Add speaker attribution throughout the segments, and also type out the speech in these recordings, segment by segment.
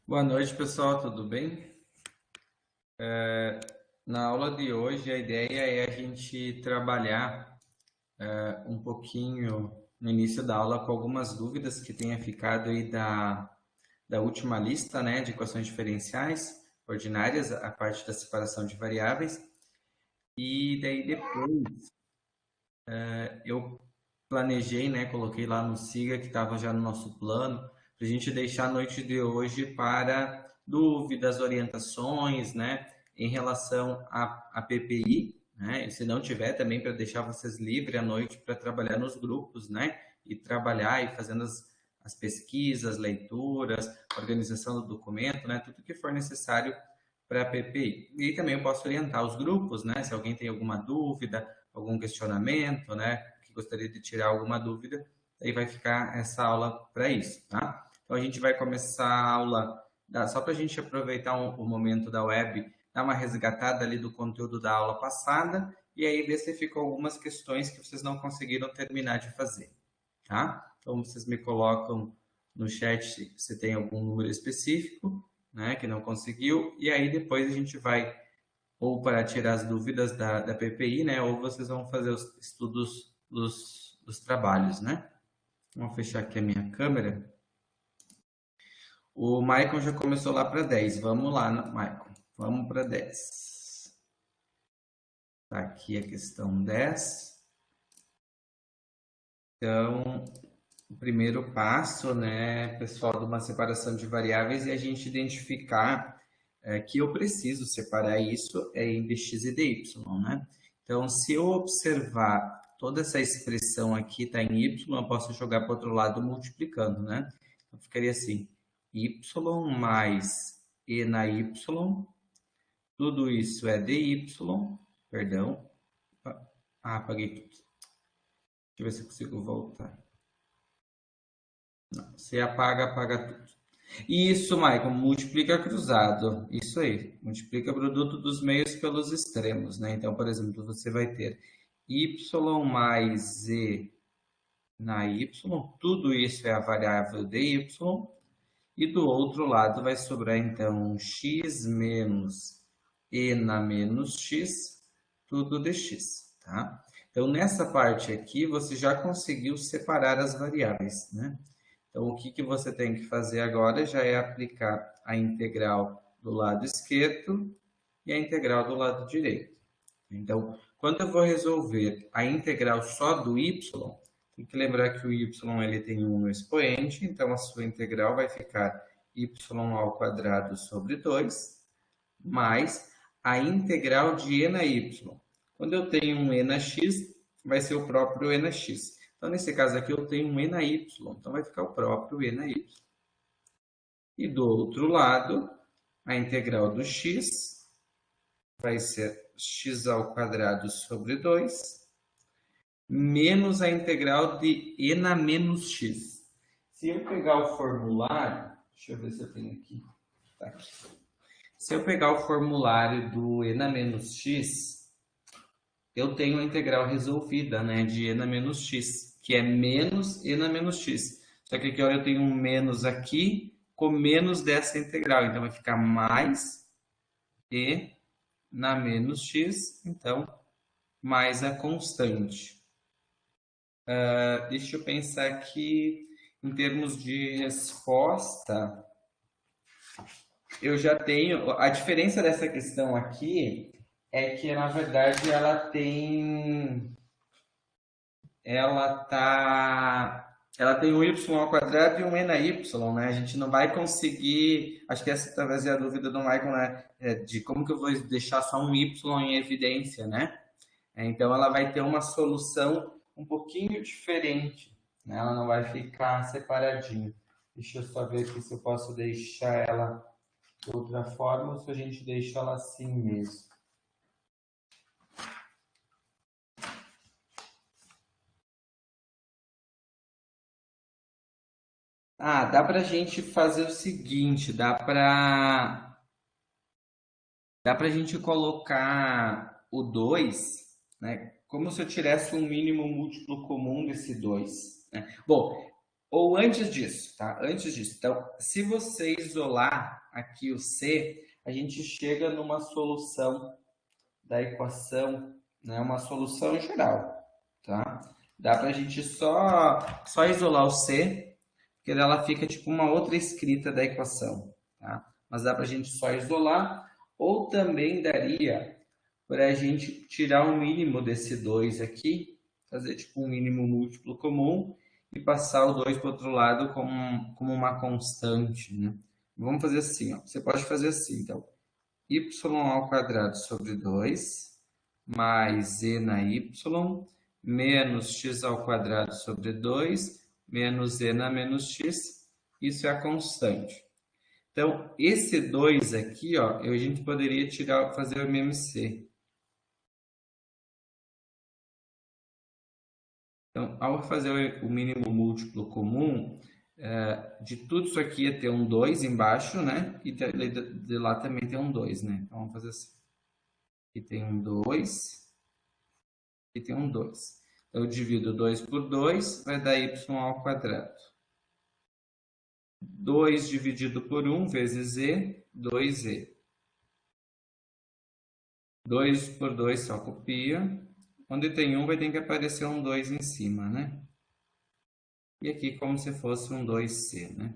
Speaker 1: Boa noite, pessoal, tudo bem? Na aula de hoje, a ideia é a gente trabalhar um pouquinho no início da aula com algumas dúvidas que tenha ficado aí da última lista, né, de equações diferenciais ordinárias, a parte da separação de variáveis. E daí depois eu planejei, né, coloquei lá no SIGA que estava já no nosso plano, para a gente deixar a noite de hoje para dúvidas, orientações, né, em relação à PPI, né, e se não tiver também para deixar vocês livres à noite para trabalhar nos grupos, né, e trabalhar e fazendo as pesquisas, leituras, organização do documento, né, tudo que for necessário para a PPI. E também eu posso orientar os grupos, né, se alguém tem alguma dúvida, algum questionamento, né, que gostaria de tirar alguma dúvida, aí vai ficar essa aula para isso, tá? Então a gente vai começar a aula, só para a gente aproveitar o momento da web, dar uma resgatada ali do conteúdo da aula passada e aí ver se ficou algumas questões que vocês não conseguiram terminar de fazer, tá? Então vocês me colocam no chat se tem algum número específico, né, que não conseguiu, e aí depois a gente vai ou para tirar as dúvidas da PPI, né? Ou vocês vão fazer os estudos dos trabalhos, né? Vou fechar aqui a minha câmera. O Maicon já começou lá para 10. Vamos lá, Maicon. Vamos para 10. Tá aqui a questão 10. Então, o primeiro passo, né, pessoal, de uma separação de variáveis é a gente identificar que eu preciso separar isso em dx e dy, né? Então, se eu observar toda essa expressão aqui está em y, eu posso jogar para o outro lado multiplicando, né? Então, ficaria assim, y mais e na y, tudo isso é dy, perdão. Ah, apaguei tudo. Deixa eu ver se eu consigo voltar. Não, você apaga, apaga tudo. Isso, Michael, multiplica cruzado. Isso aí, multiplica produto dos meios pelos extremos, né? Então, por exemplo, você vai ter y mais z na y, tudo isso é a variável dy, e do outro lado vai sobrar então x menos e na menos x, tudo dx, tá? Então, nessa parte aqui, você já conseguiu separar as variáveis, né? Então, o que você tem que fazer agora já é aplicar a integral do lado esquerdo e a integral do lado direito. Então, quando eu vou resolver a integral só do y, tem que lembrar que o y ele tem 1 no expoente, então a sua integral vai ficar y ao quadrado sobre 2, mais a integral de e na y. Quando eu tenho um e na x, vai ser o próprio e na x. Então, nesse caso aqui, eu tenho um e na y, então vai ficar o próprio e na y. E do outro lado, a integral do x vai ser x ao quadrado sobre 2, menos a integral de e na menos x. Se eu pegar o formulário, deixa eu ver se eu tenho aqui. Tá aqui. Se eu pegar o formulário do e na menos x, eu tenho a integral resolvida, né, de e na menos x, que é menos e na menos x. Só que aqui olha, eu tenho um menos aqui com menos dessa integral, então vai ficar mais e na menos x, então mais a constante. Deixa eu pensar aqui em termos de resposta. Eu já tenho. A diferença dessa questão aqui é que, na verdade, ela tem um y ao quadrado e um e na y, né? A gente não vai conseguir. Acho que essa talvez é a dúvida do Michael, né? De como que eu vou deixar só um y em evidência, né? Então, ela vai ter uma solução um pouquinho diferente, né? Ela não vai ficar separadinha. Deixa eu só ver aqui se eu posso deixar ela de outra forma ou se a gente deixa ela assim mesmo. Dá para a gente fazer o seguinte, dá para a gente colocar o 2, né? Como se eu tivesse um mínimo múltiplo comum desse 2, né? Bom, Ou antes disso, tá? Antes disso. Então, se você isolar aqui o C, a gente chega numa solução da equação, né? Uma solução geral, tá? Dá para a gente só isolar o C, porque ela fica tipo uma outra escrita da equação, tá? Mas dá para a gente só isolar, ou também daria para a gente tirar o mínimo desse 2 aqui, fazer tipo um mínimo múltiplo comum e passar o 2 para o outro lado como uma constante, né? Vamos fazer assim, ó. Você pode fazer assim, então, y ao quadrado sobre 2 mais e na y menos x ao quadrado sobre 2 menos e na menos x, isso é a constante. Então, esse 2 aqui, ó, a gente poderia tirar, fazer o MMC. Então, ao fazer o mínimo múltiplo comum, de tudo isso aqui ia ter um 2 embaixo, né? E de lá também tem um 2, né? Então, vamos fazer assim. Aqui tem um 2, aqui tem um 2. Então, eu divido 2 por 2, vai dar y ao quadrado. 2 dividido por 1 vezes e, 2e. 2 por 2 só copia. Onde tem 1 vai ter que aparecer um 2 em cima, né? E aqui como se fosse um 2c, né?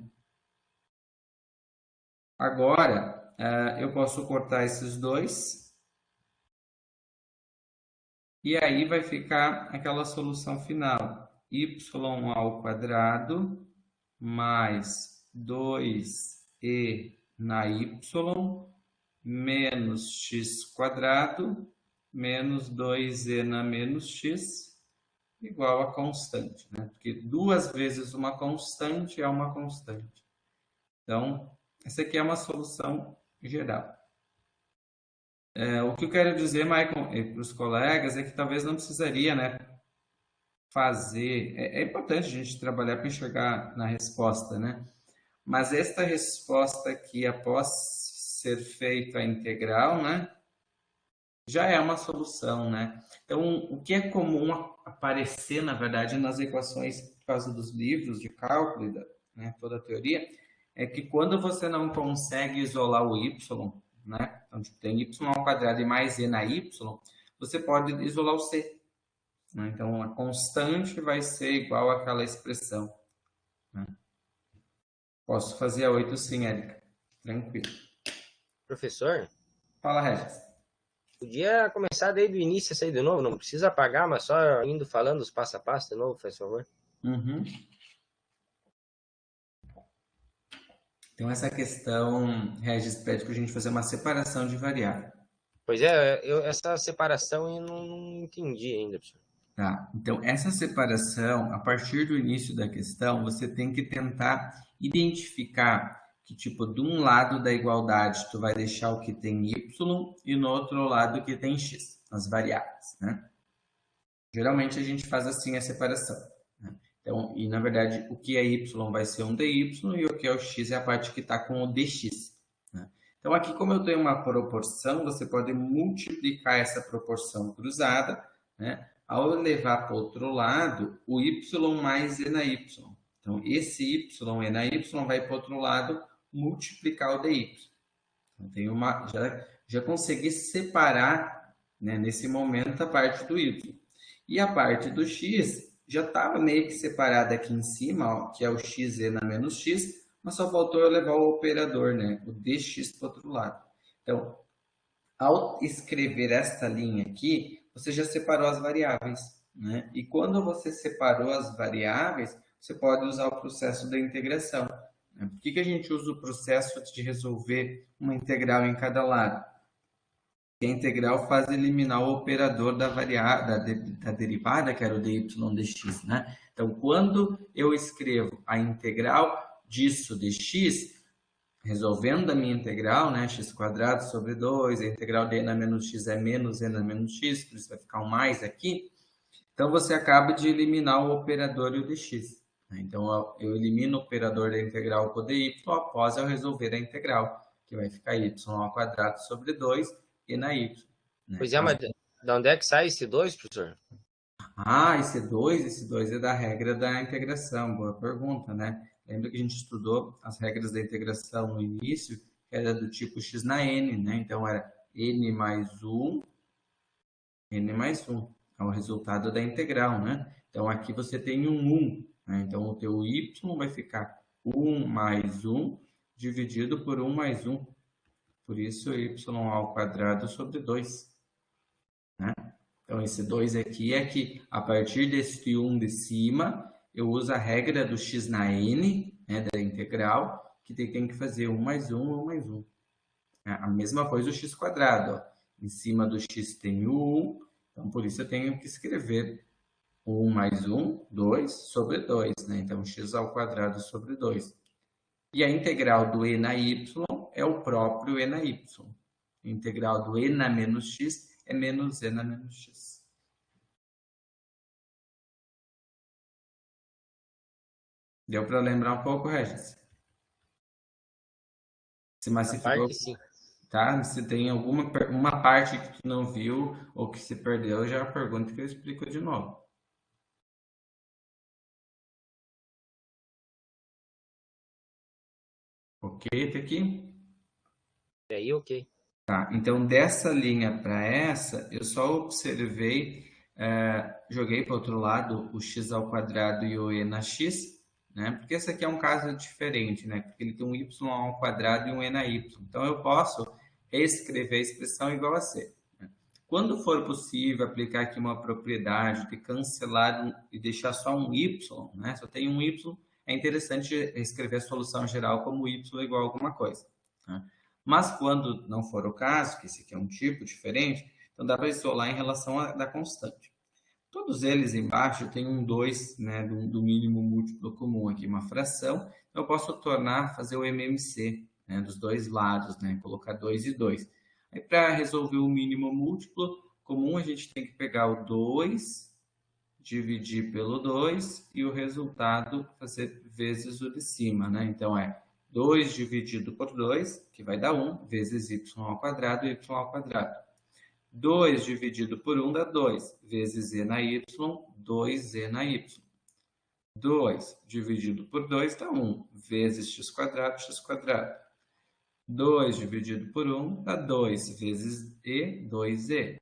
Speaker 1: Agora, eu posso cortar esses dois. E aí vai ficar aquela solução final. Y ao quadrado mais 2e na y menos x quadrado menos 2e na menos x igual a constante, né? Porque duas vezes uma constante é uma constante. Então, essa aqui é uma solução geral. O que eu quero dizer, Michael, para os colegas é que talvez não precisaria, né, fazer. É importante a gente trabalhar para enxergar na resposta, né? Mas esta resposta aqui, após ser feita a integral, né, já é uma solução, né? Então, o que é comum aparecer, na verdade, nas equações por causa dos livros de cálculo, né, toda a teoria, é que quando você não consegue isolar o y, né? Então, tipo, tem y ao quadrado e mais e na y, você pode isolar o c. Né? Então, a constante vai ser igual àquela expressão. Né? Posso fazer a 8 sim, Érica. Tranquilo.
Speaker 2: Professor,
Speaker 1: Fala, Regis.
Speaker 2: podia começar desde o início essa aí de novo? Não precisa apagar, mas só indo falando os passo a passo de novo, faz favor.
Speaker 1: Uhum. Então, essa questão, Regis, pede para a gente fazer uma separação de variável.
Speaker 2: Pois é, essa separação eu não entendi ainda, professor.
Speaker 1: Tá? Então, essa separação, a partir do início da questão, você tem que tentar identificar que, tipo, de um lado da igualdade, tu vai deixar o que tem y e no outro lado o que tem x, as variáveis, né? Geralmente a gente faz assim a separação. Né? Então, e na verdade, o que é y vai ser um dy e o que é o x é a parte que está com o dx. Né? Então, aqui, como eu tenho uma proporção, você pode multiplicar essa proporção cruzada, né? Ao levar para o outro lado, o y mais e na y. Então, esse y e na y vai para o outro lado multiplicar o dy. Então, tem já consegui separar, né, nesse momento a parte do y. E a parte do x já estava meio que separada aqui em cima, ó, que é o x e na menos x, mas só faltou eu levar o operador, né, o dx para o outro lado. Então, ao escrever esta linha aqui, você já separou as variáveis, né? E quando você separou as variáveis, você pode usar o processo da integração. Né? Por que a gente usa o processo de resolver uma integral em cada lado? Porque a integral faz eliminar o operador da variável, da derivada, que era o dy dx, né? Então, quando eu escrevo a integral disso dx, resolvendo a minha integral, né, x quadrado sobre 2, a integral de e na menos x é menos e na menos x, por isso vai ficar um mais aqui. Então, você acaba de eliminar o operador e o dx. Né? Então, eu elimino o operador da integral com o dy após eu resolver a integral, que vai ficar y ao quadrado sobre 2 e na y. Né?
Speaker 2: Pois é, mas de onde é que sai esse 2, professor?
Speaker 1: Ah, esse dois é da regra da integração. Boa pergunta, né? Lembra que a gente estudou as regras da integração no início, que era do tipo x na n, né? Então era n mais um. É o resultado da integral, né? Então aqui você tem um 1, né? Então o teu y vai ficar 1 mais 1 dividido por 1 mais 1. Por isso y ao quadrado sobre 2. Então, esse 2 aqui é que, a partir desse 1 de cima, eu uso a regra do x na n, né, da integral, que tem que fazer 1 mais 1, 1 mais 1. A mesma coisa o x quadrado. Ó. Em cima do x tem o 1, então por isso eu tenho que escrever 1 mais 1, 2 sobre 2. Né? Então, x ao quadrado sobre 2. E a integral do e na y é o próprio e na y. A integral do e na menos x é menos e na menos x. Deu para lembrar um pouco, Regis? Mas
Speaker 2: A
Speaker 1: se ficou,
Speaker 2: parte sim.
Speaker 1: tá? Se tem alguma uma parte que tu não viu ou que se perdeu, já pergunta que eu explico de novo. Ok, tá aqui?
Speaker 2: E aí, ok.
Speaker 1: Tá, então dessa linha para essa, eu só observei, joguei para o outro lado o x ao quadrado e o e na x, né? Porque esse aqui é um caso diferente, né? Porque ele tem um y ao quadrado e um e na y. Então eu posso reescrever a expressão igual a c. Né? Quando for possível aplicar aqui uma propriedade de cancelar e deixar só um y, né? Só tem um y, é interessante escrever a solução geral como y igual a alguma coisa. Né? Mas quando não for o caso, que esse aqui é um tipo diferente, então dá para isolar em relação da constante. Todos eles embaixo têm um 2, né, do mínimo múltiplo comum aqui, uma fração. Então eu posso fazer o MMC, né, dos dois lados, né, colocar 2 e 2. Aí para resolver o mínimo múltiplo comum, a gente tem que pegar o 2, dividir pelo 2 e o resultado fazer vezes o de cima, né? Então é 2 dividido por 2, que vai dar 1, vezes y ao quadrado, y ao quadrado. 2 dividido por 1 dá 2, vezes e na y, 2e na y. 2 dividido por 2 dá 1, vezes x quadrado, x quadrado. 2 dividido por 1 dá 2, vezes e, 2e.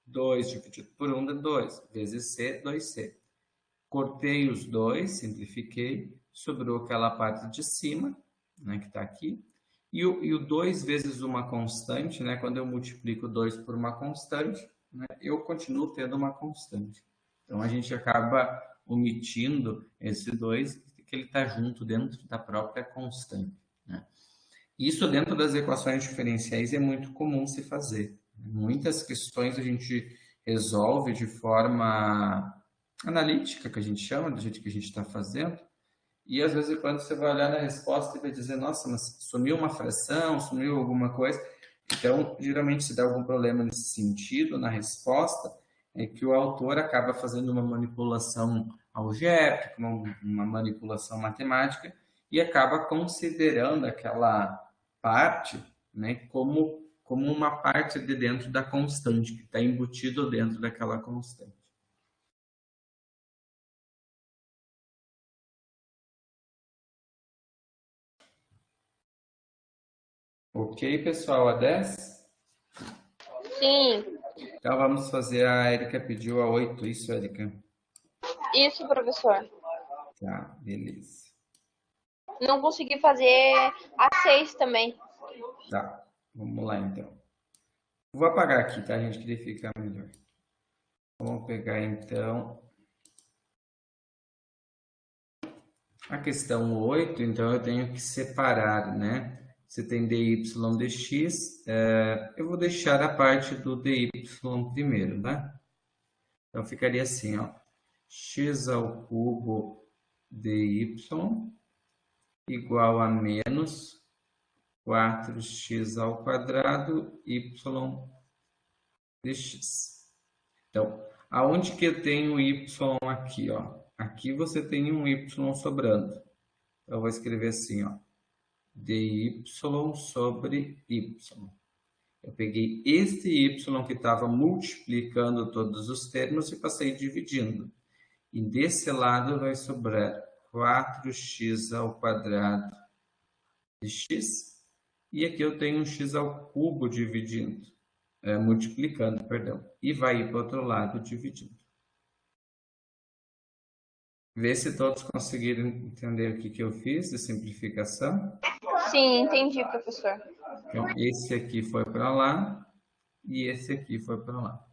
Speaker 1: 2 dividido por 1 dá 2, vezes c, 2c. Cortei os dois, simplifiquei, sobrou aquela parte de cima, né, que está aqui. E o 2 vezes uma constante, né, quando eu multiplico 2 por uma constante, né, eu continuo tendo uma constante. Então, a gente acaba omitindo esse 2, que ele está junto dentro da própria constante. Né? Isso dentro das equações diferenciais é muito comum se fazer. Muitas questões a gente resolve de forma analítica, que a gente chama, do jeito que a gente está fazendo, e às vezes quando você vai olhar na resposta e vai dizer, nossa, mas sumiu uma fração, sumiu alguma coisa. Então, geralmente se dá algum problema nesse sentido, na resposta, é que o autor acaba fazendo uma manipulação algébrica, uma manipulação matemática, e acaba considerando aquela parte, né, como uma parte de dentro da constante, que está embutido dentro daquela constante. Ok, pessoal, a 10?
Speaker 3: Sim,
Speaker 1: Então vamos fazer, a Erika pediu a 8, isso, Erika?
Speaker 3: isso, professor.
Speaker 1: Tá, beleza.
Speaker 3: Não consegui fazer a 6 também.
Speaker 1: Tá, vamos lá então. Vou apagar aqui, tá, gente, que daí fica melhor. Vamos pegar então a questão 8, então eu tenho que separar, né? Você tem dy dx, eu vou deixar a parte do dy primeiro, tá? Então ficaria assim, ó, x ao cubo dy igual a menos 4x ao quadrado y dx. Então, aonde que eu tenho y aqui, ó? Aqui você tem um y sobrando. Então, eu vou escrever assim, ó, dy sobre y. Eu peguei este y que estava multiplicando todos os termos e passei dividindo. E desse lado vai sobrar 4x ao quadrado de x. E aqui eu tenho um x ao cubo dividindo, multiplicando, perdão. E vai ir para o outro lado dividindo. Vê se todos conseguiram entender o que eu fiz de simplificação.
Speaker 3: Sim, entendi, professor.
Speaker 1: Então, esse aqui foi para lá e esse aqui foi para lá.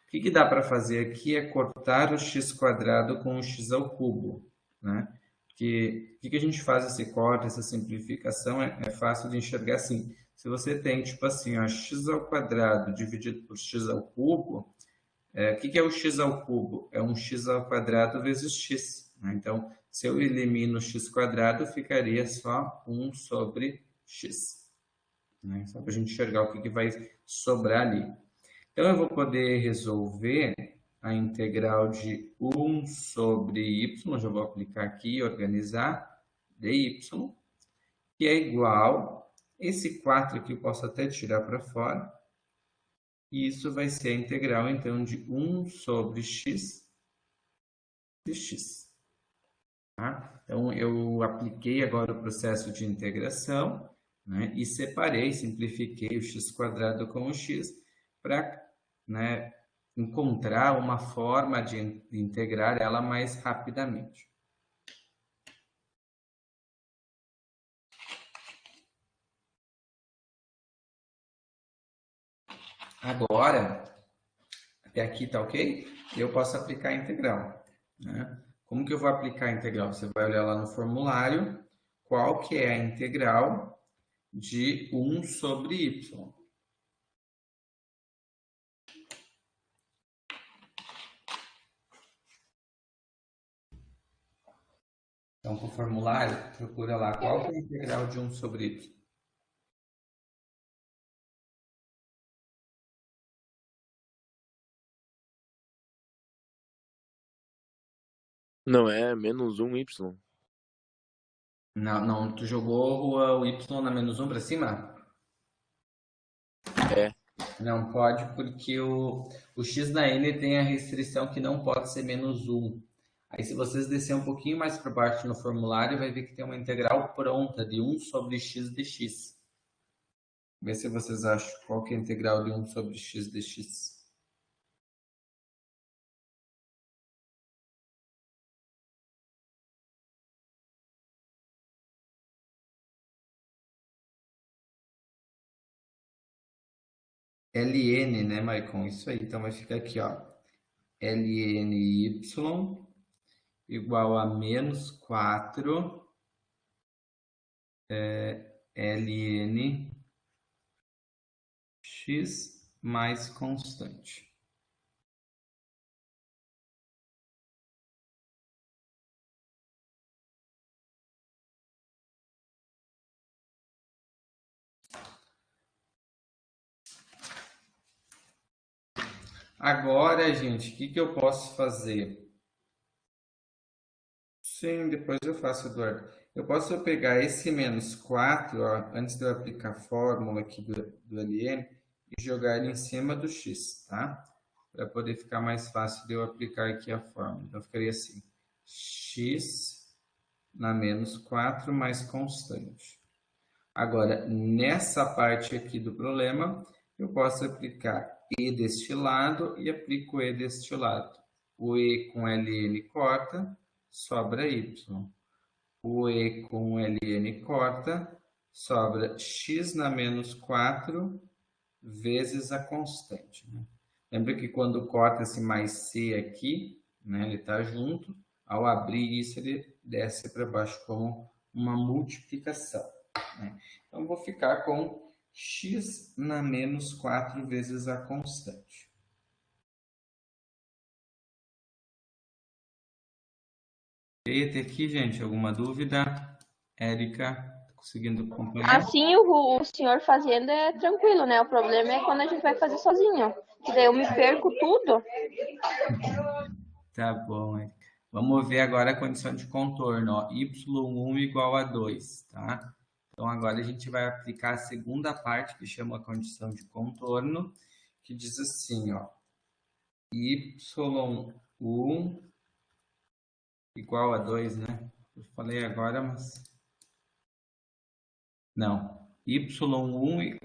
Speaker 1: O que dá para fazer aqui é cortar o x quadrado com o x ao cubo, né? Porque o que a gente faz esse corte, essa simplificação, é fácil de enxergar assim. Se você tem, tipo assim, ó, x ao quadrado dividido por x ao cubo, o que é o x ao cubo? É um x ao quadrado vezes x, né? Então, se eu elimino o x quadrado, ficaria só 1 sobre x, né? Só para a gente enxergar o que vai sobrar ali. Então, eu vou poder resolver a integral de 1 sobre y, já vou aplicar aqui e organizar, dy, que é igual, esse 4 aqui eu posso até tirar para fora, e isso vai ser a integral, então, de 1 sobre x de x. Tá? Então, eu apliquei agora o processo de integração, né, e separei, simplifiquei o x quadrado com o x para, né, encontrar uma forma de integrar ela mais rapidamente. Agora, até aqui tá ok? Eu posso aplicar a integral, né? Como que eu vou aplicar a integral? Você vai olhar lá no formulário, qual que é a integral de 1 sobre y. Então, para o formulário, procura lá qual que é a integral de 1 sobre y.
Speaker 4: Não é menos 1y.
Speaker 1: Não, tu jogou o y na menos 1 para cima?
Speaker 4: É.
Speaker 1: Não pode, porque o x na n tem a restrição que não pode ser menos 1. Aí, se vocês descer um pouquinho mais para baixo no formulário, vai ver que tem uma integral pronta de 1 sobre x dx. Vê se vocês acham qual que é a integral de 1 sobre x dx. ln, né, Maicon? Isso aí. Então, vai ficar aqui, ó. lny igual a menos 4 ln x mais constante. Agora, gente, o que eu posso fazer? Sim, depois eu faço, Eduardo. Eu posso pegar esse menos 4, ó, antes de eu aplicar a fórmula aqui do ln, e jogar ele em cima do x, tá? Para poder ficar mais fácil de eu aplicar aqui a fórmula. Então, ficaria assim, x na menos 4 mais constante. Agora, nessa parte aqui do problema, eu posso aplicar e deste lado e aplico e deste lado. O e com ln corta, sobra y. O e com ln corta, sobra x na menos 4 vezes a constante, né? Lembra que quando corta esse mais c aqui, né, ele está junto, ao abrir isso ele desce para baixo como uma multiplicação, né? Então, vou ficar com x na menos 4 vezes a constante. E até aqui, gente, alguma dúvida? Érica, tá conseguindo acompanhar?
Speaker 3: Assim, o senhor fazendo é tranquilo, né? O problema é quando a gente vai fazer sozinho. Que daí eu me perco tudo.
Speaker 1: Tá bom, Érica. Vamos ver agora a condição de contorno, ó. y1 igual a 2, tá? Então, agora a gente vai aplicar a segunda parte, que chama a condição de contorno, que diz assim, ó, y1 igual a 2, né? Eu falei agora, mas... Não, y1...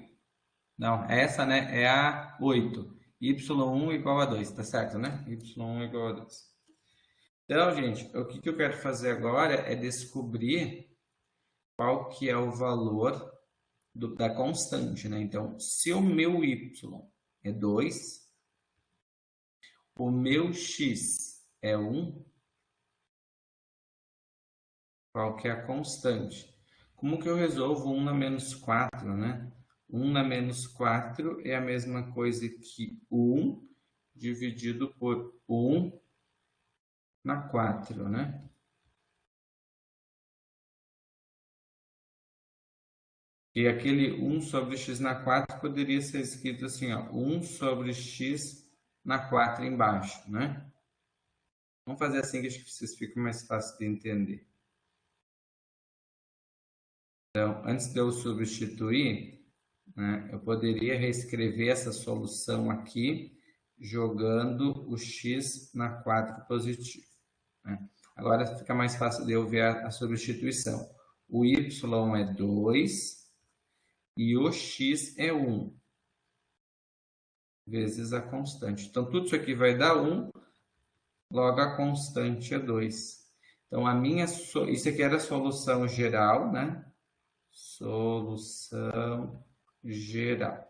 Speaker 1: Não, essa, né, é a 8. y1 igual a 2, tá certo, né? y1 igual a 2. Então, gente, o que eu quero fazer agora é descobrir qual que é o valor da constante, né? Então, se o meu y é 2, o meu x é 1, qual que é a constante? Como que eu resolvo 1 na menos 4, né? 1 na menos 4 é a mesma coisa que 1 dividido por 1 na 4, né? E aquele 1 sobre x na 4 poderia ser escrito assim, ó, 1 sobre x na 4 embaixo, né? Vamos fazer assim que acho que vocês ficam mais fácil de entender. Então, antes de eu substituir, né, eu poderia reescrever essa solução aqui, jogando o x na 4 positivo, né? Agora fica mais fácil de eu ver a substituição. O y é 2 e o x é 1, vezes a constante. Então, tudo isso aqui vai dar 1, logo a constante é 2. Então, isso aqui era a solução geral, né? Solução geral.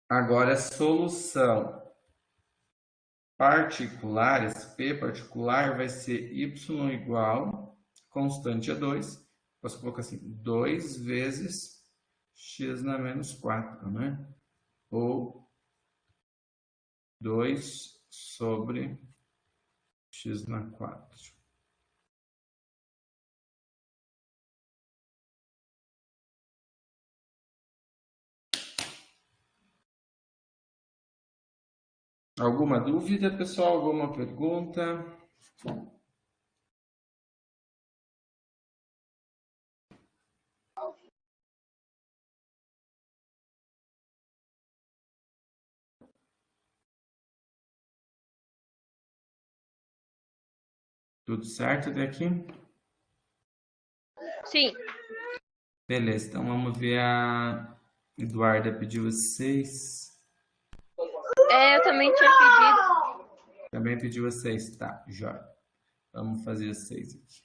Speaker 1: Agora, solução particular, esse P particular vai ser y igual, constante é 2, posso colocar assim, 2 vezes x na menos 4, né? Ou 2 sobre x na 4. Alguma dúvida, pessoal? Alguma pergunta? Tudo certo daqui?
Speaker 3: Sim.
Speaker 1: Beleza, então vamos ver a Eduarda pediu 6.
Speaker 3: Eu também tinha pedido.
Speaker 1: Também pediu 6, tá, jóia. Vamos fazer 6 aqui.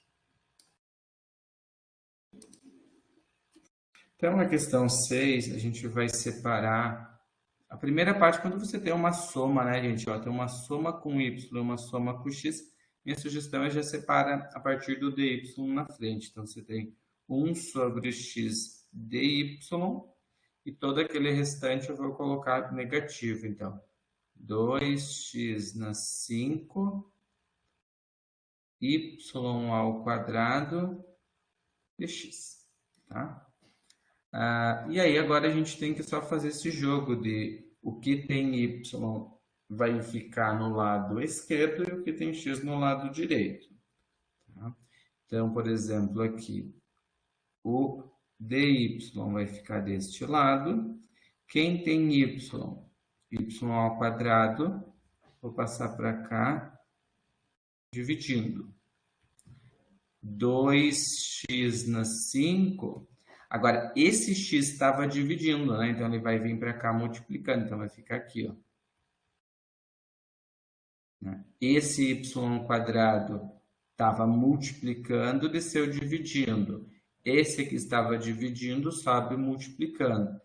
Speaker 1: Então, na questão 6, a gente vai separar a primeira parte quando você tem uma soma, né, gente? Ó, tem uma soma com y, uma soma com x. Minha sugestão é já separar a partir do dy na frente. Então, você tem 1 sobre x dy e todo aquele restante eu vou colocar negativo. Então, 2x na 5 y ao quadrado de x, tá? E aí agora a gente tem que só fazer esse jogo de o que tem y vai ficar no lado esquerdo e o que tem x no lado direito, tá? Então, por exemplo, aqui, o dy vai ficar deste lado. Quem tem y ao quadrado, vou passar para cá, dividindo. 2x na 5. Agora, esse x estava dividindo, né? Então, ele vai vir para cá multiplicando. Então, vai ficar aqui, ó. Esse y ao quadrado estava multiplicando, desceu dividindo. Esse aqui estava dividindo, sobe multiplicando.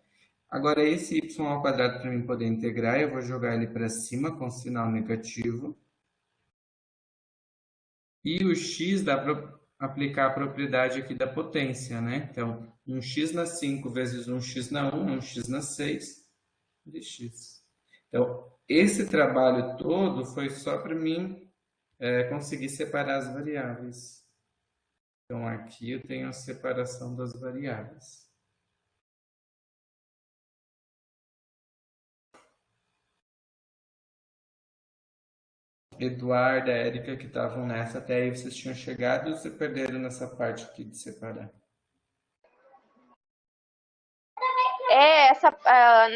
Speaker 1: Agora, esse y ao quadrado, para mim poder integrar, eu vou jogar ele para cima com sinal negativo. E o x dá para aplicar a propriedade aqui da potência, né? Então, 1x na 5 vezes 1x na 1 é 1x na 6 de x. Então, esse trabalho todo foi só para mim conseguir separar as variáveis. Então, aqui eu tenho a separação das variáveis. Eduarda, Érica, que estavam nessa, até aí vocês tinham chegado e se perderam nessa parte aqui de separar?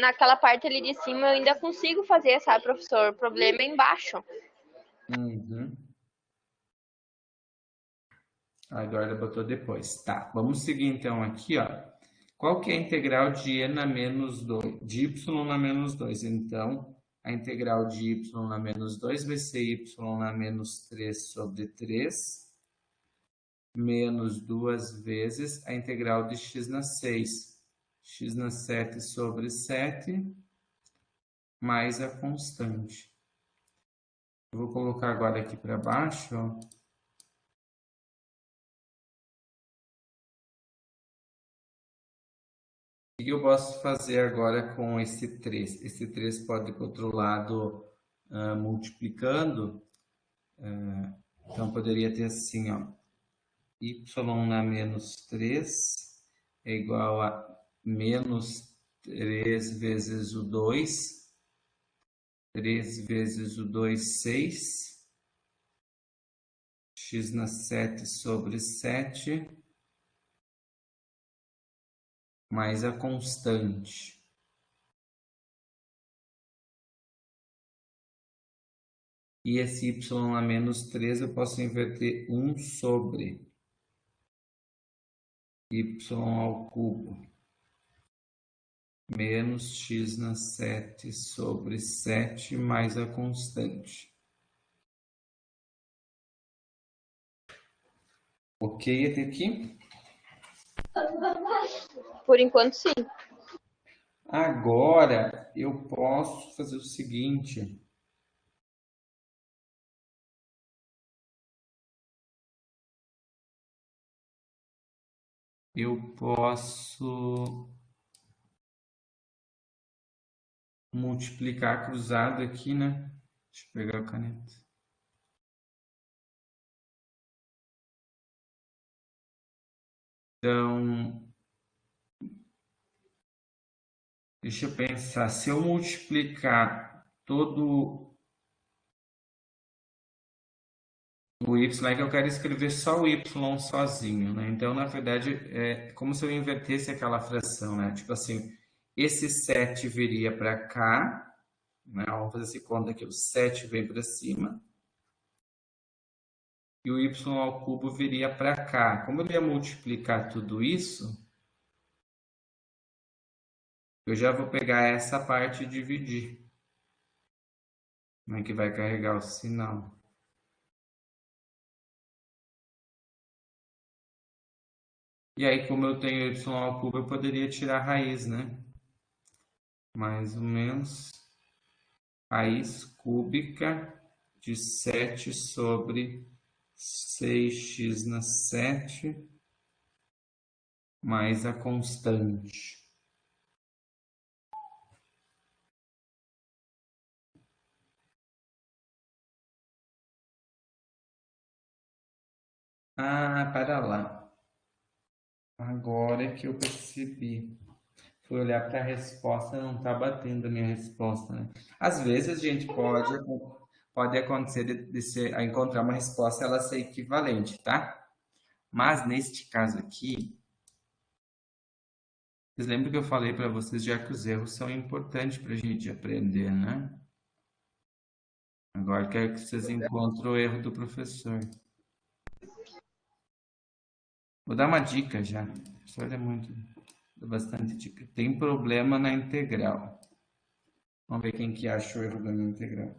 Speaker 3: Naquela parte ali de cima eu ainda consigo fazer, sabe, professor? O problema é embaixo.
Speaker 1: Uhum. A Eduarda botou depois. Tá, vamos seguir então aqui, ó. Qual que é a integral de e na menos 2, de y na menos 2? Então, a integral de y na menos 2 vai ser y na menos 3 sobre 3, menos 2 vezes a integral de x na 6. X na 7 sobre 7, mais a constante. Eu vou colocar agora aqui para baixo, ó. O que eu posso fazer agora com esse 3? Esse 3 pode ir para o outro lado multiplicando. Então, poderia ter assim, ó. Y na menos 3 é igual a menos 3 vezes o 2. 3 vezes o 2, 6. X na 7 sobre 7. Mais a constante. E esse y a menos 3 eu posso inverter 1 sobre y ao cubo menos x na 7 sobre 7 mais a constante. Ok até aqui?
Speaker 3: Por enquanto, sim.
Speaker 1: Agora eu posso fazer o seguinte. Eu posso multiplicar cruzado aqui, né? Deixa eu pegar a caneta. Então, deixa eu pensar. Se eu multiplicar todo o y, é que eu quero escrever só o y sozinho, né? Então, na verdade, é como se eu invertesse aquela fração, né? Tipo assim, esse 7 viria para cá, né? Vamos fazer esse conta aqui, o 7 vem para cima. E o y ao cubo viria para cá. Como eu ia multiplicar tudo isso, eu já vou pegar essa parte e dividir. Como é que vai carregar o sinal? E aí, como eu tenho y ao cubo, eu poderia tirar a raiz, né? Mais ou menos raiz cúbica de 7 sobre 6x na 7 mais a constante. Ah, para lá. Agora é que eu percebi. Fui olhar para a resposta, não está batendo a minha resposta, né? Às vezes, gente, pode acontecer de encontrar uma resposta ela ser equivalente, tá? Mas neste caso aqui, vocês lembram que eu falei para vocês já que os erros são importantes para a gente aprender, né? Agora quero que vocês encontrem o erro do professor. Vou dar uma dica já. O professor é muito, dá bastante dica. Tem problema na integral. Vamos ver quem que acha o erro da minha integral.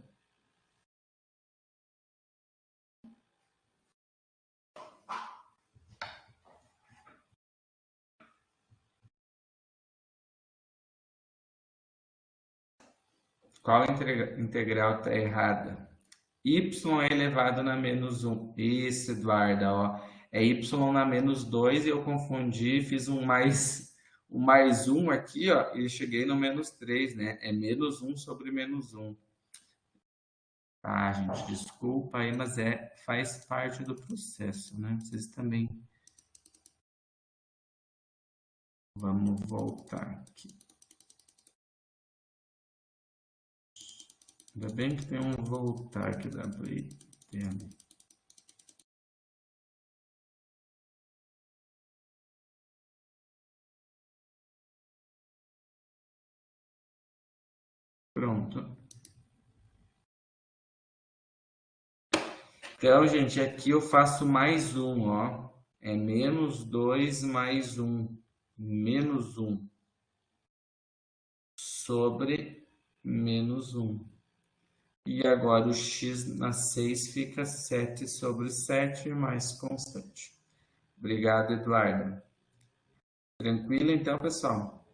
Speaker 1: Qual integral está errada? Y é elevado na menos 1. Isso, Eduarda, ó. É y na menos 2 e eu confundi, fiz um mais 1 aqui, ó, e cheguei no menos 3, né? É menos 1 sobre menos 1. Tá, gente, desculpa aí, mas faz parte do processo, né? Vocês também. Vamos voltar aqui. Ainda bem que tem um voltar que dá para ir tendo. Pronto. Então, gente, aqui eu faço mais um, ó. É menos 2 mais 1. Menos 1. Sobre menos 1. E agora o x na 6 fica 7 sobre 7 mais constante. Obrigado, Eduardo. Tranquilo, então, pessoal?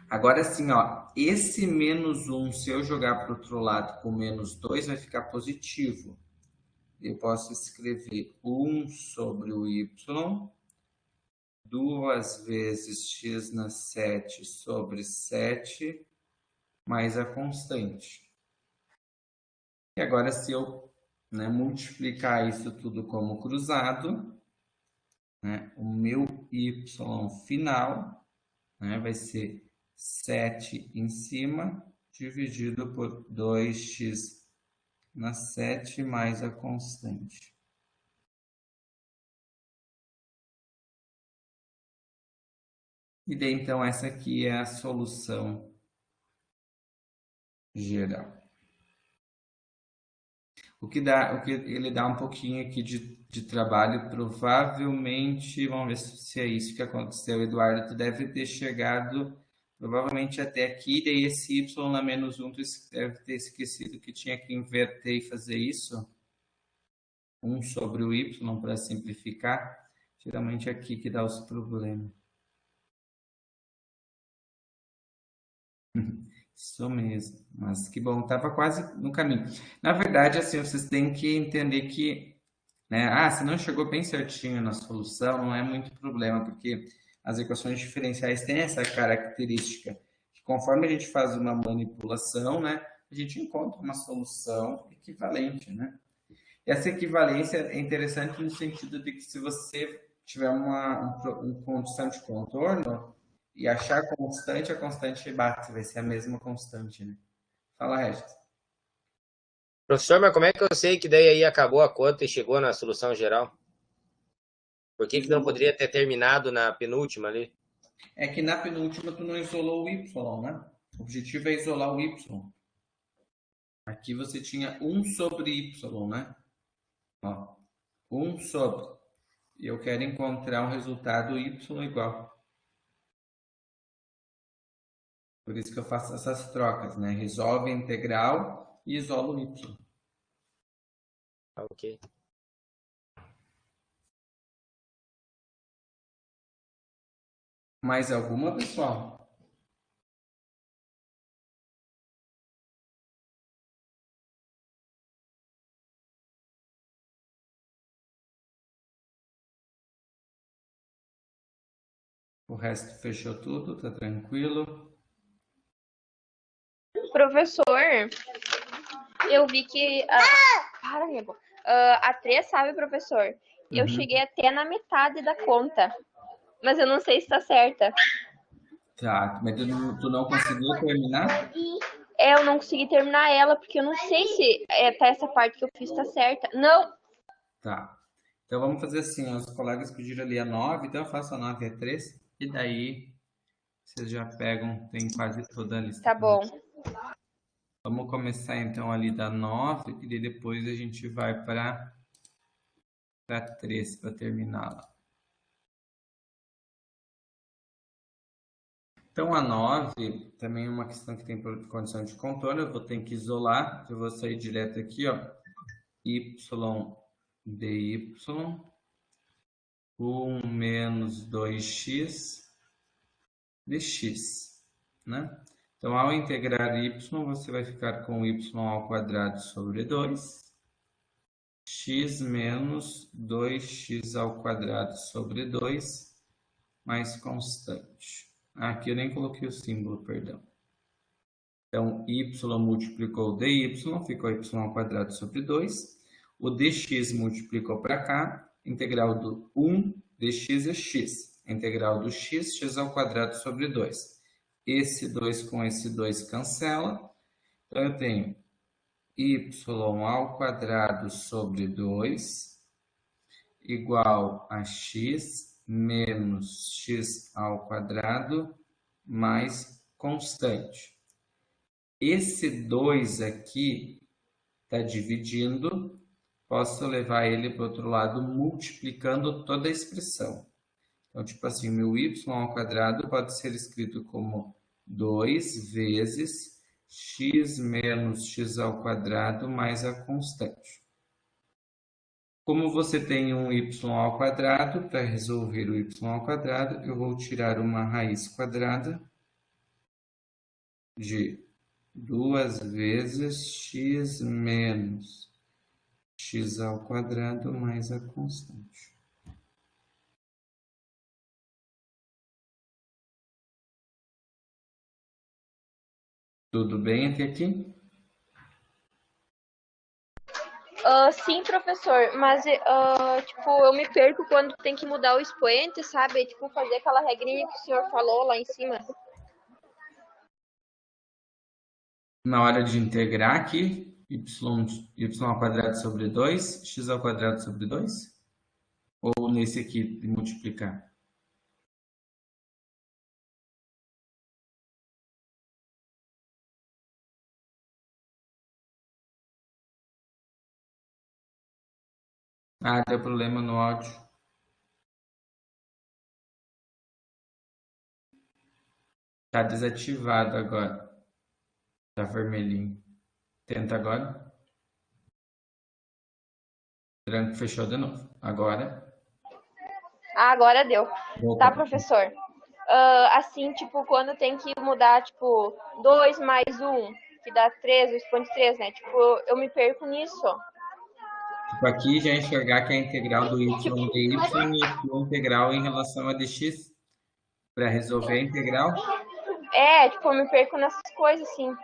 Speaker 1: Agora sim, ó, esse menos 1, se eu jogar para o outro lado com menos 2, vai ficar positivo. Eu posso escrever 1 sobre o y, 2 vezes x na 7 sobre 7, mais a constante. E agora, se eu multiplicar isso tudo como cruzado, o meu y final vai ser 7 em cima, dividido por 2x na 7 mais a constante. E daí, então, essa aqui é a solução geral. O que ele dá um pouquinho aqui de trabalho, provavelmente, vamos ver se é isso que aconteceu, Eduardo, tu deve ter chegado provavelmente até aqui, daí esse y na menos 1, tu deve ter esquecido que tinha que inverter e fazer isso. 1 sobre o y, para simplificar. Geralmente é aqui que dá os problemas. Isso mesmo, mas que bom, estava quase no caminho. Na verdade, assim, vocês têm que entender que, se não chegou bem certinho na solução, não é muito problema, porque as equações diferenciais têm essa característica, que conforme a gente faz uma manipulação, a gente encontra uma solução equivalente, Essa equivalência é interessante no sentido de que se você tiver uma condição de contorno e achar a constante bate, vai ser a mesma constante, Fala, Regis.
Speaker 2: Professor, mas como é que eu sei que daí aí acabou a conta e chegou na solução geral? Por que não poderia ter terminado na penúltima ali?
Speaker 1: É que na penúltima tu não isolou o y, O objetivo é isolar o y. Aqui você tinha 1 sobre y, Ó, 1 sobre. E eu quero encontrar um resultado y igual. Por isso que eu faço essas trocas, Resolve a integral e isola o y.
Speaker 2: Ok.
Speaker 1: Mais alguma, pessoal? O resto fechou tudo, tá tranquilo?
Speaker 3: Professor, eu vi que... Para, amigo. A 3, sabe, professor? Eu cheguei até na metade da conta. Mas eu não sei se tá certa.
Speaker 1: Tá, mas tu não conseguiu terminar?
Speaker 3: Eu não consegui terminar ela, porque eu não sei se tá essa parte que eu fiz tá certa. Não!
Speaker 1: Tá. Então vamos fazer assim, os colegas pediram ali a 9, então eu faço a 9 e a 3, e daí vocês já pegam, tem quase toda a lista.
Speaker 3: Tá bom.
Speaker 1: Vamos começar então ali da 9, e depois a gente vai para 3 para terminar lá. Então a 9 também é uma questão que tem condição de contorno, eu vou ter que isolar, eu vou sair direto aqui, ó, y dy, 1 menos 2x dx, Então, ao integrar y, você vai ficar com y ao quadrado sobre 2, x menos 2x ao quadrado sobre 2, mais constante. Aqui eu nem coloquei o símbolo, perdão. Então, y multiplicou dy, ficou y ao quadrado sobre 2. O dx multiplicou para cá, integral do 1 dx é x. Integral do x, x ao quadrado sobre 2. Esse 2 com esse 2 cancela. Então, eu tenho y ao quadrado sobre 2 igual a x menos x ao quadrado mais constante. Esse 2 aqui está dividindo, posso levar ele para o outro lado multiplicando toda a expressão. Então, tipo assim, meu y ao quadrado pode ser escrito como 2 vezes x menos x ao quadrado mais a constante. Como você tem um y ao quadrado, para resolver o y ao quadrado, eu vou tirar uma raiz quadrada de 2 vezes x menos x ao quadrado mais a constante. Tudo bem até aqui?
Speaker 3: Sim, professor, mas tipo, eu me perco quando tem que mudar o expoente, sabe? Tipo, fazer aquela regrinha que o senhor falou lá em cima.
Speaker 1: Na hora de integrar aqui, y ao quadrado sobre 2, x ao quadrado sobre 2? Ou nesse aqui, de multiplicar? Ah, deu problema no áudio. Tá desativado agora. Tá vermelhinho. Tenta agora. Tranco, fechou de novo. Agora.
Speaker 3: Ah, agora deu.
Speaker 1: Voltou.
Speaker 3: Tá, professor. Assim, tipo, quando tem que mudar, tipo, 2 mais 1, que dá 3, o expoente 3, né? Tipo, eu me perco nisso.
Speaker 1: Tipo, aqui já enxergar que é a integral do y
Speaker 3: Tipo,
Speaker 1: de y e aqui a integral em relação a dx. Para resolver a integral,
Speaker 3: tipo, eu me perco nessas coisas, assim.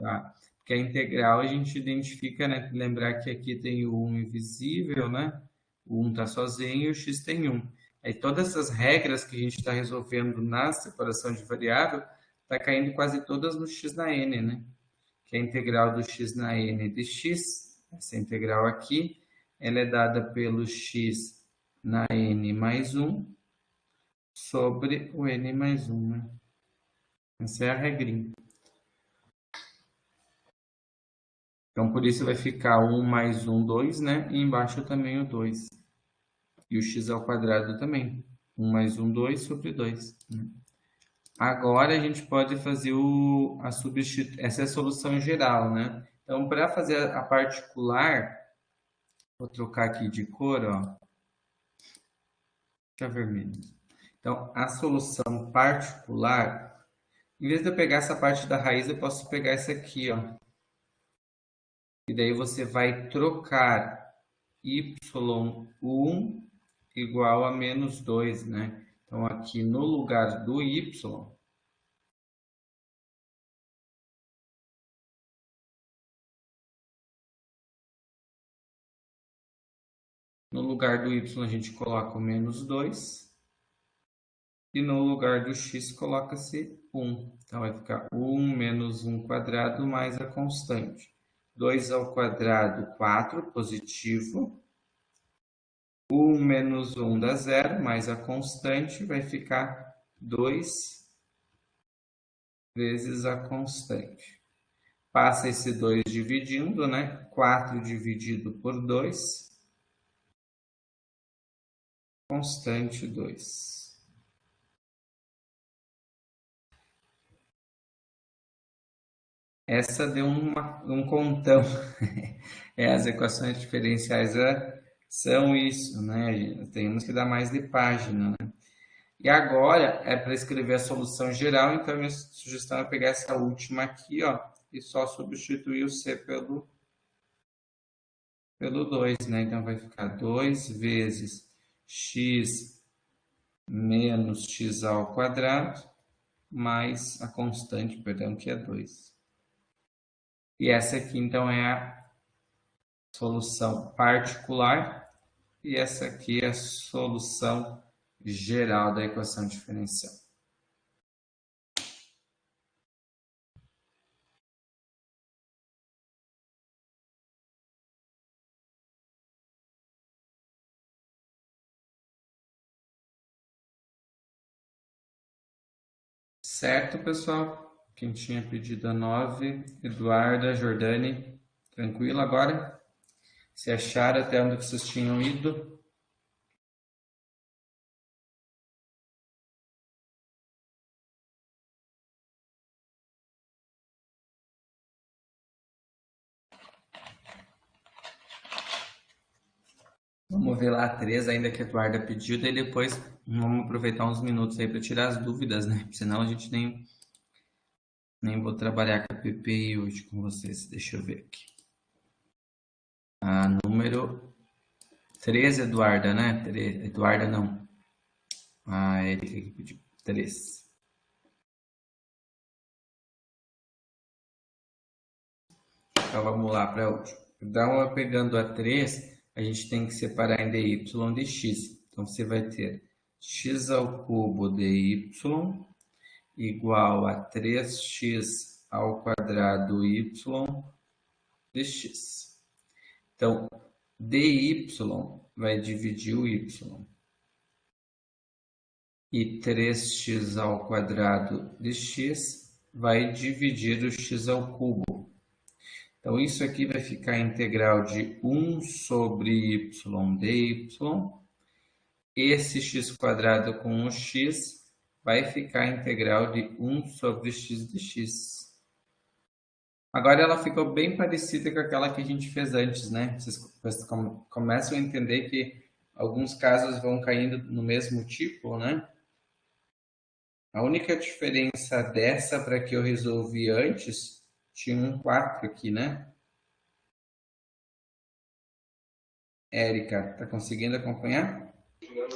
Speaker 1: tá? Porque a integral a gente identifica, né? Lembrar que aqui tem o 1 invisível, né? O 1 está sozinho e o x tem 1. Aí todas essas regras que a gente está resolvendo na separação de variável, está caindo quase todas no x na n, né? Que é a integral do x na n de x, essa integral aqui, ela é dada pelo x na n mais 1 sobre o n mais 1, né? Essa é a regrinha. Então, por isso vai ficar 1 mais 1, 2, né? E embaixo também o 2. E o x ao quadrado também. 1 mais 1, 2 sobre 2. Né? Agora, a gente pode fazer a substituição. Essa é a solução geral, né? Então, para fazer a particular, vou trocar aqui de cor, ó. Fica vermelho. Então, a solução particular, em vez de eu pegar essa parte da raiz, eu posso pegar essa aqui, ó. E daí você vai trocar y1 igual a menos 2, né? Então, aqui no lugar do y, no lugar do y a gente coloca o menos 2. E no lugar do x coloca-se 1. Então, vai ficar 1 menos 1 quadrado mais a constante. 2 ao quadrado, 4, positivo. 1 menos 1 dá 0, mais a constante vai ficar 2 vezes a constante. Passa esse 2 dividindo, né? 4 dividido por 2. Constante 2. Essa deu um contão. As equações diferenciais são isso, né? Temos que dar mais de página, né? E agora é para escrever a solução geral, então minha sugestão é pegar essa última aqui, ó, e só substituir o c pelo 2, né? Então vai ficar 2 vezes x menos x ao quadrado mais a constante, perdão, que é 2. E essa aqui, então, é a solução particular e essa aqui é a solução geral da equação diferencial. Certo, pessoal? Quem tinha pedido a 9, Eduarda, Jordane, tranquilo agora? Se acharam até onde vocês tinham ido? Vamos ver lá a 3 ainda que a Eduarda pediu, daí depois vamos aproveitar uns minutos aí para tirar as dúvidas, né? Senão a gente nem vou trabalhar com a PPI hoje com vocês. Deixa eu ver aqui. A número 3, Eduarda, né? Eduarda não. A Erika que pediu. 3. Então vamos lá para a última. Então, pegando a 3, a gente tem que separar em dy de x. Então você vai ter x ao cubo dy igual a 3x ao quadrado y dx. Então, dy vai dividir o y. E 3x ao quadrado de x vai dividir o x ao cubo. Então, isso aqui vai ficar integral de 1 sobre y dy. Esse x quadrado com o x vai ficar integral de 1 sobre x dx. Agora ela ficou bem parecida com aquela que a gente fez antes, né? Vocês começam a entender que alguns casos vão caindo no mesmo tipo, né? A única diferença dessa para que eu resolvi antes, tinha um 4 aqui, né? Érica, tá conseguindo acompanhar?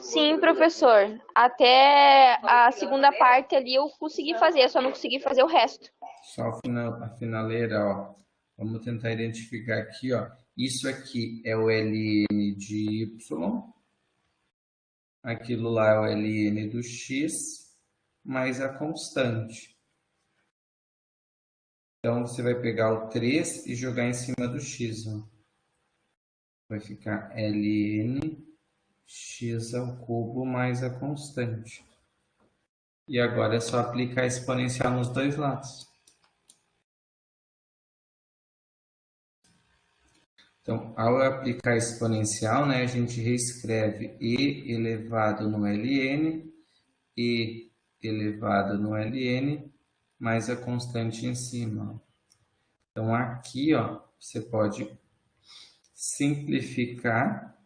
Speaker 3: Sim, professor. Até a segunda parte ali eu consegui fazer, eu só não consegui fazer o resto.
Speaker 1: Só a finaleira, ó. Vamos tentar identificar aqui, ó. Isso aqui é o ln de y. Aquilo lá é o ln do x mais a constante. Então, você vai pegar o 3 e jogar em cima do x. Ó. Vai ficar ln x ao cubo mais a constante. E agora é só aplicar exponencial nos dois lados. Então, ao aplicar exponencial, né, a gente reescreve e elevado no ln, e elevado no ln, mais a constante em cima. Então, aqui, ó, você pode simplificar,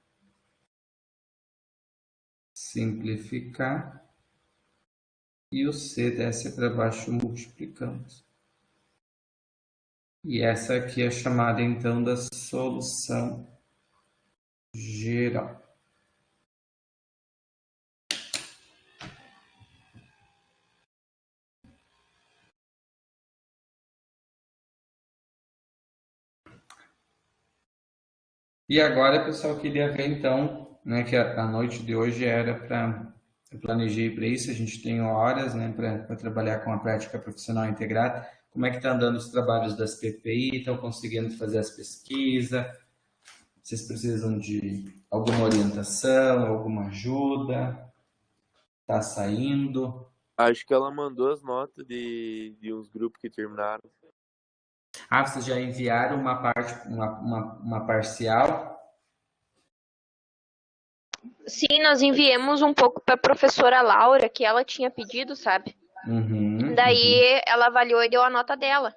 Speaker 1: e o c desce para baixo multiplicando. E essa aqui é chamada, então, da solução geral. E agora, pessoal, eu queria ver, então, né, que a noite de hoje era para... Eu planejei para isso, a gente tem horas, né, para trabalhar com a prática profissional integrada. Como é que está andando os trabalhos das PPI? Estão conseguindo fazer as pesquisas? Vocês precisam de alguma orientação, alguma ajuda? Está saindo?
Speaker 4: Acho que ela mandou as notas de uns grupos que terminaram.
Speaker 1: Ah, vocês já enviaram uma parte, uma parcial?
Speaker 3: Sim, nós enviamos um pouco para a professora Laura, que ela tinha pedido, sabe? Daí ela avaliou e deu a nota dela.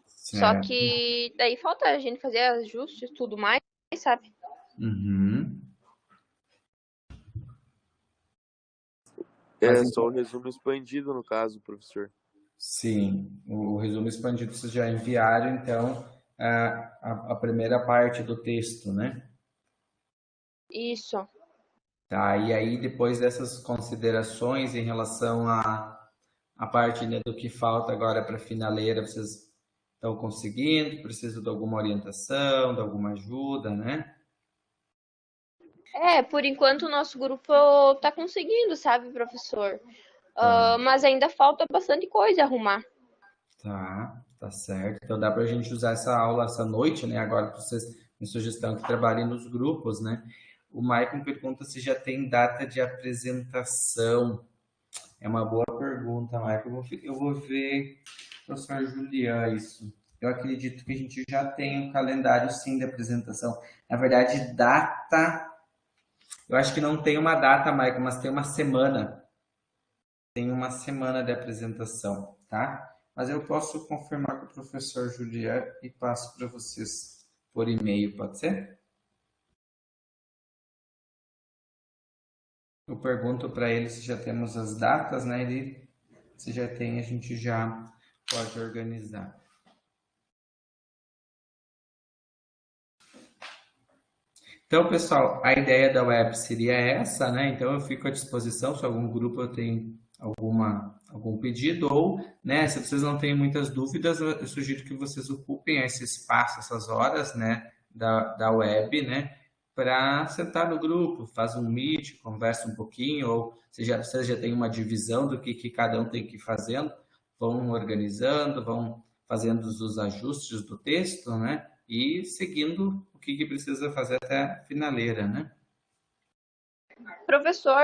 Speaker 1: Certo.
Speaker 3: Só que daí falta a gente fazer ajustes e tudo mais, sabe?
Speaker 4: É só o resumo expandido, no caso, professor.
Speaker 1: Sim, o resumo expandido vocês já enviaram, então, a primeira parte do texto, né?
Speaker 3: Isso.
Speaker 1: Tá, e aí depois dessas considerações em relação à parte, né, do que falta agora para a finaleira, vocês estão conseguindo? Precisam de alguma orientação, de alguma ajuda, né?
Speaker 3: Por enquanto o nosso grupo tá conseguindo, sabe, professor? Mas ainda falta bastante coisa a arrumar.
Speaker 1: Tá certo. Então dá para a gente usar essa aula essa noite, né? Agora para vocês, em sugestão, que trabalhem nos grupos, né? O Maicon pergunta se já tem data de apresentação. É uma boa pergunta, Michael. Eu vou ver, professor Julián, isso. Eu acredito que a gente já tem um calendário, sim, de apresentação. Na verdade, data... Eu acho que não tem uma data, Michael, mas tem uma semana. Tem uma semana de apresentação, tá? Mas eu posso confirmar com o professor Julián e passo para vocês por e-mail, pode ser? Eu pergunto para ele se já temos as datas, né? Se já tem, a gente já pode organizar. Então, pessoal, a ideia da web seria essa, né? Então, eu fico à disposição se algum grupo tem algum pedido ou, né, se vocês não têm muitas dúvidas, eu sugiro que vocês ocupem esse espaço, essas horas, né, da web, né, para sentar no grupo, faz um meet, conversa um pouquinho, ou vocês já têm uma divisão do que cada um tem que ir fazendo, vão organizando, vão fazendo os ajustes do texto, né, e seguindo o que precisa fazer até a finaleira, né?
Speaker 3: Professor,